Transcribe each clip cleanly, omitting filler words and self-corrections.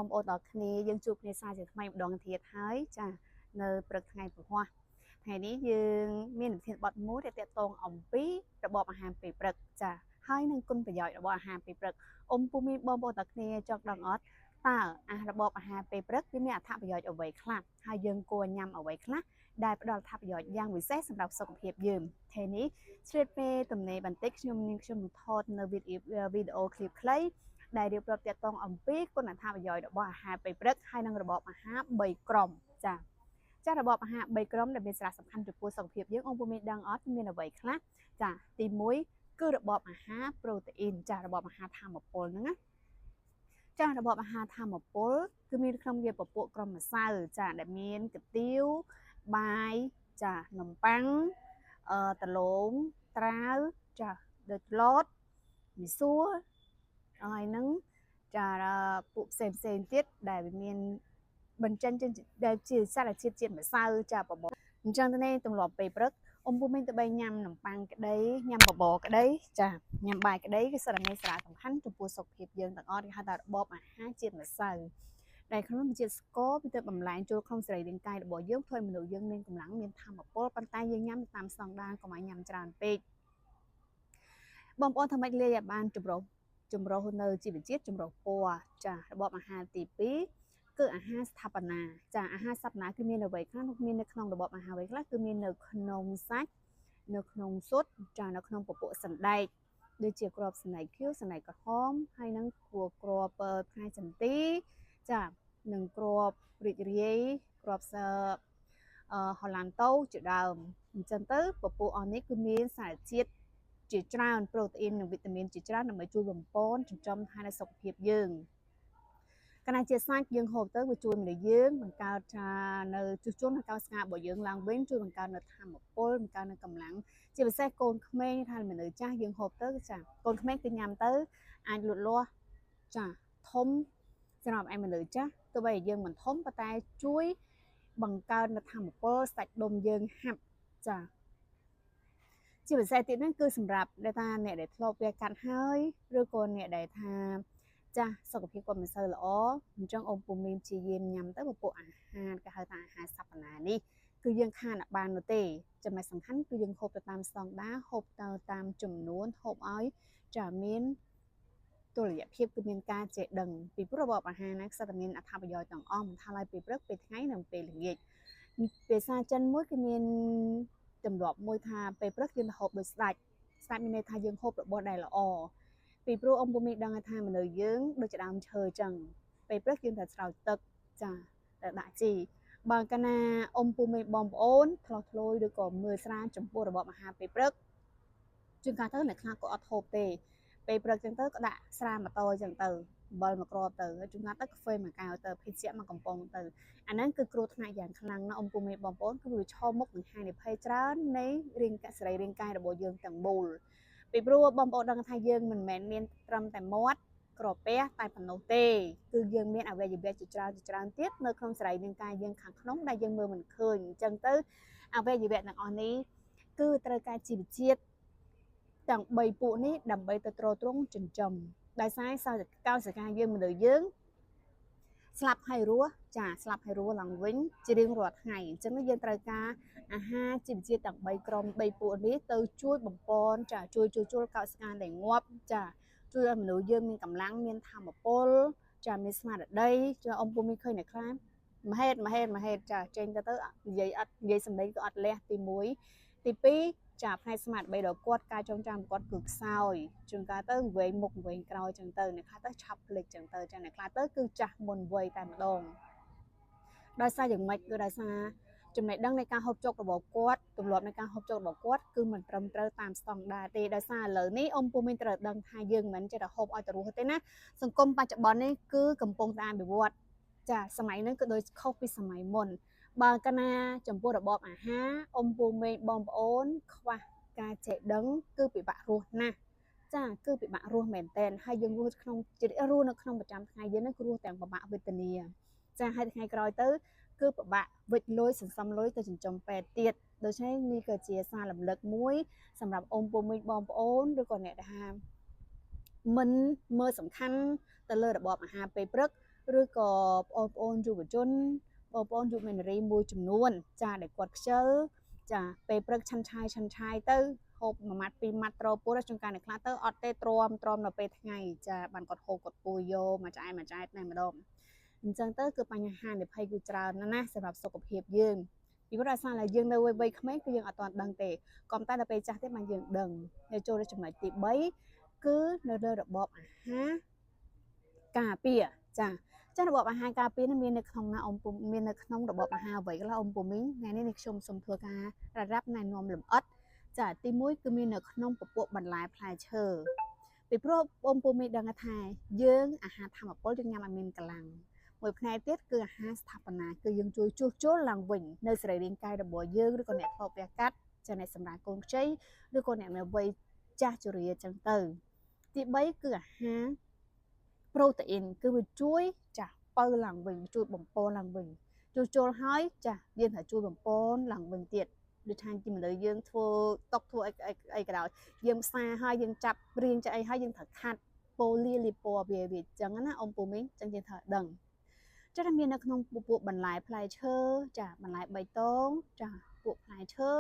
បងប្អូនទាំងគ្នាយើងជួបគ្នាសារជាថ្មីម្ដងទៀតហើយចានៅព្រឹកថ្ងៃព្រហស្បតិ៍ថ្ងៃនេះយើងមានវិធានបទមួយដែលទាក់ទងអំពីរបបអាហារពេលព្រឹកចាហើយនឹងគុណប្រយោជន៍របស់អាហារពេលព្រឹកពុំមានបងប្អូនទាំងគ្នាចង់ដឹងអត់តើរបបអាហារពេលព្រឹកវាមានអត្ថប្រយោជន៍អ្វីខ្លះហើយយើងគួរញ៉ាំអ្វីខ្លះដែលផ្ដល់អត្ថប្រយោជន៍យ៉ាងពិសេសសម្រាប់សុខភាពយើងថ្ងៃនេះឆ្លៀតពេលទំនេរបន្តិចខ្ញុំថតនៅវីដេអូឃ្លីបខ្លីដែលរៀបរាប់ទាក់ទងអំពីគុណអត្ថប្រយោជន៍របស់អាហារពេលព្រឹកហើយនឹងរបបអាហារ3ក្រុមចារបបអាហារ3ក្រុមដែលមានសារៈសំខាន់ចំពោះសុខភាពយើងពុំមានដឹងអត់មានអ្វីខ្លះចាទី1គឺរបបអាហារប្រូតេអ៊ីនចារបបអាហារថាមពលហ្នឹងណាចារបបអាហារថាមពលគឺមានក្នុងវាពពួកក្រុមម្សៅចាដែលមានកាទៀវបាយចានំប៉័ងដលងត្រាវចាដូចឡតមីសួរហើយនឹងចាពួកផ្សេងទៀតដែលវាមានបញ្ចេញដែលជាសារជាតិជាតិម្សៅចាបបរអញ្ចឹងទៅនេះទម្លាប់ពេលព្រឹកពុំមានទៅបីញ៉ាំនំប៉័ងក្តីញ៉ាំបបរក្តីចាញ៉ាំបាយក្តីគឺសារៈមានសារៈសំខាន់ចំពោះសុខភាពយើងទាំងអស់គេហៅថារបបអាហារជាតិម្សៅដែលក្នុងជាតិស្ករវាទៅបំលែងចូលក្នុងសរីរាង្គកាយរបស់យើងធ្វើឲ្យមនុស្សយើងមានកម្លាំងមានថាមពលប៉ុន្តែយើងញ៉ាំតាមស្តង់ដារកុំឲ្យញ៉ាំច្រើនពេកបងប្អូនធ្វើម៉េចលាយឲ្យបានចម្រុះនៅជីវជាតិចម្រុះពណ៌ចារបបអាហារទី2គឺអាហារស្ថាបនាចាអាហារស្ថាបនាគឺមានអ្វីខ្លះមាននៅក្នុងរបបអាហារអ្វីខ្លះគឺមាននៅក្នុងសាច់នៅក្នុងស៊ុតចានៅក្នុងពពួកសណ្ដែកដូចជាគ្រាប់សណ្ដែកខៀវសណ្ដែកក្រហមហើយនឹងគ្រាប់ផ្កាយចន្ទីចានឹងគ្រាប់រីករាយគ្រាប់ហូឡង់តូជាដើមអញ្ចឹងទៅពពួកអស់នេះគឺមានសារជាតិជាច្រើនប្រូតេអ៊ីននិងវីតាមីនជាច្រើនដើម្បីជួយបំពន់ចិញ្ចឹមថែរក្សាសុខភាពយើងកាលណាជាសាច់យើងហូបទៅវាជួយមនុស្សយើងបង្កើតថានៅជួសជុលនៅកោសិការបស់យើងឡើងវិញជួយបង្កើននៅធម៌ពលបង្កើននៅកម្លាំងជាពិសេសកូនក្មេងថាមនុស្សចាស់យើងហូបទៅចាកូនក្មេងគឺញ៉ាំទៅអាចលូតលាស់ចាធំសម្រាប់ឯមនុស្សចាស់ទោះបីយើងមិនធំប៉ុន្តែជួយបង្កើននៅធម៌ពលសាច់ដុំយើងហាប់ចាជាពិសេសទៀតហ្នឹងគឺសម្រាប់ដែលថាអ្នកដែលធ្លាប់វាកាត់ហើយឬក៏អ្នកដែលថាចាស់សុខភាពគាត់មិនសូវល្អអញ្ចឹងពុំមានជាយាមញ៉ាំទៅពពួកអាហារគេហៅថាអាហារសប្តាហ៍នេះគឺយើងខានអត់បាននោះទេចំណុចសំខាន់គឺយើងហូបទៅតាមស្តង់ដារហូបទៅតាមចំនួនហូបឲ្យចាមានតុល្យភាពគឺមានការចេះដឹងពីព្រោះរបបអាហារណាគឺតែមានអត្ថប្រយោជន៍ទាំងអស់មិនថាឡើយពេលព្រឹកពេលថ្ងៃនិងពេលល្ងាចភាសាចិនមួយគឺមានទម្លាប់មួយថាពេលព្រឹកយើងហូបដោយស្ដាច់មានន័យថាយើងហូបរបស់ដែលល្អពីព្រោះពុំមានដឹងថាមនុស្សយើងដូចជាដើមឈើអញ្ចឹងពេលព្រឹកយើងត្រូវស្រោចទឹកចាទៅដាក់ជីបើកាលណាពុំមានបងប្អូនឆ្លោះឆ្លួយឬក៏មើលស្រាលចំពោះរបបអាហារពេលព្រឹកជួនកាលទៅអ្នកខ្លះក៏អត់ហូបទេពេលព្រឹកអញ្ចឹងទៅក៏ដាក់ស្រាម៉ូតូអញ្ចឹងទៅអំបិលមួយគ្រាប់ទៅជួនកាលទៅកាហ្វេមួយកែវទៅភេសជ្ជៈមួយកំប៉ុងទៅអាហ្នឹងគឺគ្រោះថ្នាក់យ៉ាងខ្លាំងណាស់ពុំមានបងប្អូនគឺវាឈរមុខនឹងហានិភ័យច្រើននៃសរីរាង្គកាយរបស់យើងទាំងមូលពីព្រោះបងប្អូនដឹងថាយើងមិនមែនមានត្រឹមតែមាត់ក្រពះតែប៉ុណ្ណោះទេគឺយើងមានអវយវៈជាច្រើនទៀតនៅក្នុងសរីរាង្គកាយយើងខាងក្នុងដែលយើងមើលមិនឃើញអញ្ចឹងទៅអវយវៈទាំងអស់នេះគឺត្រូវការជីវជាតិទាំង3ពួកនេះដើម្បីទៅទ្រទ្រង់ចិញ្ចឹមដោយសារកោសិកាយើងមនុស្សយើងស្លាប់ហើយរស់ចាស្លាប់ហើយរស់ឡើងវិញជារៀងរាល់ថ្ងៃអញ្ចឹងយើងត្រូវការអាហារជីវជាតិទាំង3ក្រុម3ពួកនេះទៅជួយបំពន់ចាជួយជួសជុលកោសិកាដែលងាប់ចាជួយឲ្យមនុស្សយើងមានកម្លាំងមានធម៌ពលចាមានស្មារតីចាពុំមានឃើញអ្នកខ្លះមហេតុចាចេញទៅនិយាយសម្ដីក៏អត់លះទី1ទី2ចាផ្នែកស្មារតីដល់គាត់ការចងចាំគាត់គឺខ្សោយជួនកាលទៅវែងមុខវែងក្រោយចឹងទៅអ្នកខ្លះទៅឆាប់ភ្លេចចឹងទៅចាអ្នកខ្លះទៅគឺចាស់មុនវ័យតែម្ដងដោយសារយ៉ាងម៉េចគឺដោយសារចំណេះដឹងនៃការហូបចុករបស់គាត់ទម្លាប់នៃការហូបចុករបស់គាត់គឺមិនត្រឹមត្រូវតាមស្តង់ដារទេដោយសារឥឡូវនេះពុំមានត្រូវដឹងថាយើងមិនចេះតែហូបឲ្យទៅរស់ទេណាសង្គមបច្ចុប្បន្ននេះគឺកំពុងតែអភិវឌ្ឍចាសម័យហ្នឹងគឺដូចខុសពីសម័យមុនបើកាលណាចំពោះរបបអាហារពុំមានបងប្អូនខ្វះការចេះដឹងគឺពិបាករស់ណាស់ចាគឺពិបាករស់មែនតើហើយយើងរស់ក្នុងរស់នៅក្នុងប្រចាំថ្ងៃយើងហ្នឹងគឺរស់ទាំងពិបាកវេទនាចាហើយថ្ងៃក្រោយទៅគឺពិបាកវិច្ចលុយសន្សំលុយទៅចិញ្ចឹមពេទ្យទៀតដូច្នេះនេះក៏ជាសាររំលឹកមួយសម្រាប់ពុំមានបងប្អូនឬក៏អ្នកដែលមិនមើលសំខាន់ទៅលើរបបអាហារពេលព្រឹក ឬក៏បងប្អូនយុវជនបងប្អូនយុវនារីមួយចំនួនចាដែលគាត់ខ្ជិលចាពេលព្រឹកឆាន់ឆាយទៅហូបមួយម៉ាត់ពីរម៉ាត់ត្រពោះជួនកាលអ្នកខ្លះទៅអត់ទេទ្រាំនៅពេលថ្ងៃចាបានគាត់ហូបគាត់ពួយយកមួយឆ្អែតតែម្ដងអញ្ចឹងទៅគឺបញ្ហានិភ័យគឺច្រើនណាស់សម្រាប់សុខភាពយើងពីព្រោះដោយសារតែយើងនៅវ័យក្មេងគឺយើងអត់ទាន់ដឹងទេក៏តែដល់ពេលចាស់ទៀតបានយើងដឹងហើយចូលដល់ចំណុចទី3គឺនៅលើរបបអាហារការពារចាចឹងរបបអាហារការពារនេះមាននៅក្នុងណាអំពុំមាននៅក្នុងរបបអាហារអ្វីខ្លះអំពុំមីងថ្ងៃនេះខ្ញុំសូមធ្វើការរ៉ាប់ណែនាំលម្អិតចាទី1គឺមាននៅក្នុងពពួកបន្លែផ្លែឈើពីព្រោះអំពុំមីងដឹងថាយើងអាហារធម្មពលយើងញ៉ាំឲ្យមានកម្លាំងមួយផ្នែកទៀតគឺអាហារស្ថាបនាគឺយើងជួយជួសជុលឡើងវិញនៅសរីរាង្គកាយរបស់យើងឬក៏អ្នកធ្លាប់វះកាត់ចាអ្នកសម្រាប់កូនខ្ចីឬក៏អ្នកនៅវ័យចាស់ជរាចឹងទៅទី3គឺអាហារប្រូតេអ៊ីនគឺវាជួយចាស់បើឡើងវិញជួយបំពន់ឡើងវិញជួសជុលហើយចាស់យើងត្រូវជួយបំពន់ឡើងវិញទៀតដូចថាជាមនុស្សយើងធ្វើតុកធ្វើអីក៏ដោយយើងផ្សារហើយយើងចាប់រៀងចាអីហើយយើងត្រូវខាត់ប៉ូលីលីពណ៌វាអញ្ចឹងណាអ៊ំពូមីងអញ្ចឹងយើងត្រូវដឹងចាមាននៅក្នុងពួកបន្លែផ្លែឈើចាបន្លែបៃតងចាពួកផ្លែឈើ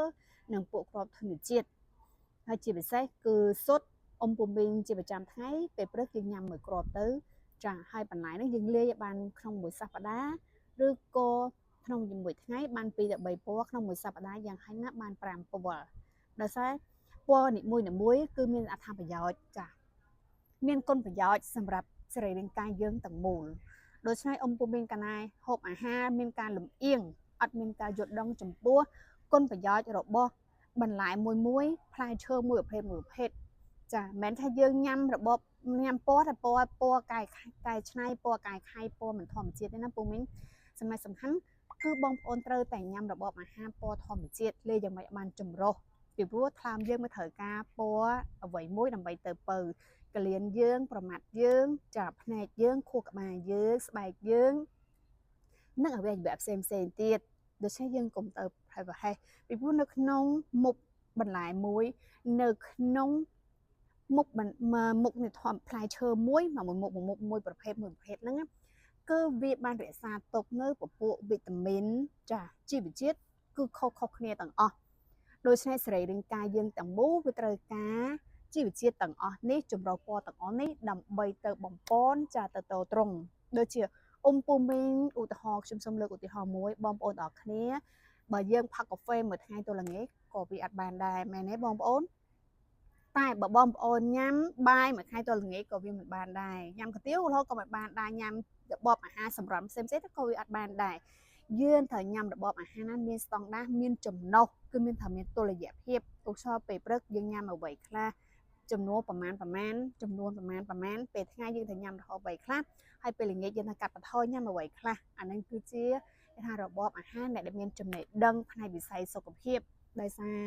និងពួកគ្រាប់ធញ្ញជាតិហើយជាពិសេសគឺសុទ្ធអ៊ំពូមីងជាប្រចាំថ្ងៃពេលព្រឹកយើងញ៉ាំមួយគ្រាប់ទៅចាហើយបន្លែនេះយើងលាយឲ្យបានក្នុងមួយសប្តាហ៍ឬក៏ក្នុងមួយថ្ងៃបាន2ទៅ3ពណ៌ក្នុងមួយសប្តាហ៍យ៉ាងហោចណាស់បាន5ពណ៌ដោយសារពណ៌នីមួយគឺមានអត្ថប្រយោជន៍ចាមានគុណប្រយោជន៍សម្រាប់សរីរាង្គកាយយើងទាំងមូលដូច្នេះអ៊ំពូមីងកាណែហូបអាហារមានការលំអៀងអត់មានការយល់ដឹងចំពោះគុណប្រយោជន៍របស់បន្លែមួយផ្លែឈើមួយប្រភេទចាមិនមែនថាយើងញ៉ាំរបបញ៉ាំពណ៌តែពណ៌កែច្នៃពណ៌កែខៃពណ៌មិនធម្មជាតិទេណាពូមីងសំខាន់គឺបងប្អូនត្រូវតែញ៉ាំរបបអាហារពណ៌ធម្មជាតិលេយ៉ាងម៉េចបានចម្រុះពីព្រោះថ្លើមយើងមិនត្រូវការពណ៌អ្វីមួយដើម្បីទៅពៅកលៀនយើងប្រមាត់យើងចាភ្នែកយើងខួរក្បាលយើងស្បែកយើងនិងអ្វីផ្សេងទៀតដូច្នេះយើងកុំទៅប្រហែសពីព្រោះនៅក្នុងមុខបន្លែមួយនៅក្នុងមុខនៃធម្មផ្លែឈើមួយមួយប្រភេទហ្នឹងគឺវាបានរក្សាទុកនៅពពួកវីតាមីនចាជីវជាតិគឺខុសគ្នាទាំងអស់ដូច្នេះសរីរាង្គកាយយើងទាំងមូលវាត្រូវការជីវជាតិទាំងអស់នេះចម្រុះពណ៌ទាំងអស់នេះដើម្បីទៅបំពន់ចាទៅតត្រង់ដូចជាអ៊ំពូមីងឧទាហរណ៍ខ្ញុំសូមលើកឧទាហរណ៍មួយបងប្អូនទាំងអស់គ្នាបើយើងផឹកកាហ្វេមួយថ្ងៃទៅល្ងាចក៏វាអត់បានដែរមែនទេបងប្អូនតែបើបងប្អូនញ៉ាំបាយមួយថ្ងៃទៅល្ងាចក៏វាមិនបានដែរញ៉ាំកាទៀវរហូតក៏មិនបានដែរញ៉ាំរបបអាហារសម្រន់ផ្សេងៗក៏វាអត់បានដែរយើងត្រូវញ៉ាំរបបអាហារណាមានស្តង់ដារមានចំណុះគឺមានថាមានតុល្យភាពឧស្សាហ៍ពេលព្រឹកយើងញ៉ាំអ្វីខ្លះចំនួនប្រមាណពេលថ្ងៃយើងត្រូវញ៉ាំរហូតអ្វីខ្លះហើយពេលល្ងាចយើងត្រូវកាត់បន្ថយញ៉ាំអ្វីខ្លះអានឹងគឺជាគេថារបបអាហារអ្នកដែលមានចំណេះដឹងផ្នែកវិស័យសុខភាពដោយសារ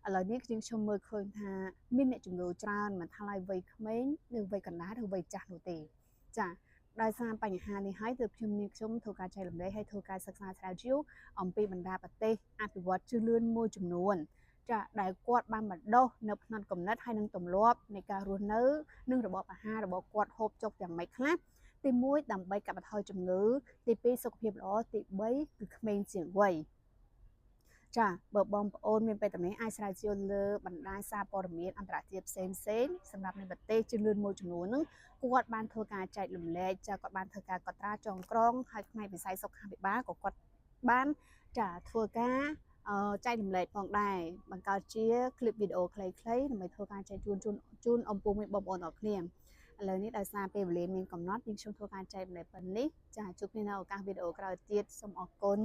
ឥឡូវនេះខ្ញុំមើលឃើញថាមានអ្នកជំងឺច្រើនមិនថាឡើយវ័យក្មេងឬវ័យកណ្ដាលឬវ័យចាស់នោះទេចាដោយសារបញ្ហានេះហើយទើបខ្ញុំធ្វើការចែករំលែកហើយធ្វើការសិក្សាស្រាវជ្រាវអំពីបណ្ដាប្រទេសអភិវឌ្ឍជឿនលឿនមួយចំនួនចាដែលគាត់បានបណ្ដុះនៅផ្នត់គំនិតហើយនឹងទម្លាប់នៃការរស់នៅនិងរបបអាហាររបស់គាត់ហូបចុកយ៉ាងម៉េចខ្លះទី1ដើម្បីកាត់បន្ថយជំងឺទី2សុខភាពល្អទី3គឺក្មេងជាងវ័យចាបើបងប្អូនមានបេតិកភេទអាចស្រាវជ្រាវលើបណ្ដាញសារព័ត៌មានអន្តរជាតិផ្សេងសម្រាប់នៅប្រទេសជឿនលឿនមួយចំនួនហ្នឹងគាត់បានធ្វើការចែករំលែកចាគាត់បានធ្វើការកត់ត្រាចងក្រងហើយផ្នែកវិស័យសុខាភិបាលក៏គាត់បានចាធ្វើការចែករំលែកផងដែរបង្កើតជាคลิปវីដេអូខ្លីៗដើម្បីធ្វើការចែកជូនអំពូមីបងប្អូនអរគ្នាឥឡូវនេះដោយសារពេលវេលាមានកំណត់ខ្ញុំធ្វើការចែករំលែកប៉ុណ្នេះចាជួបគ្នានៅឱកាសវីដេអូក្រោយទៀតសូមអរគុណ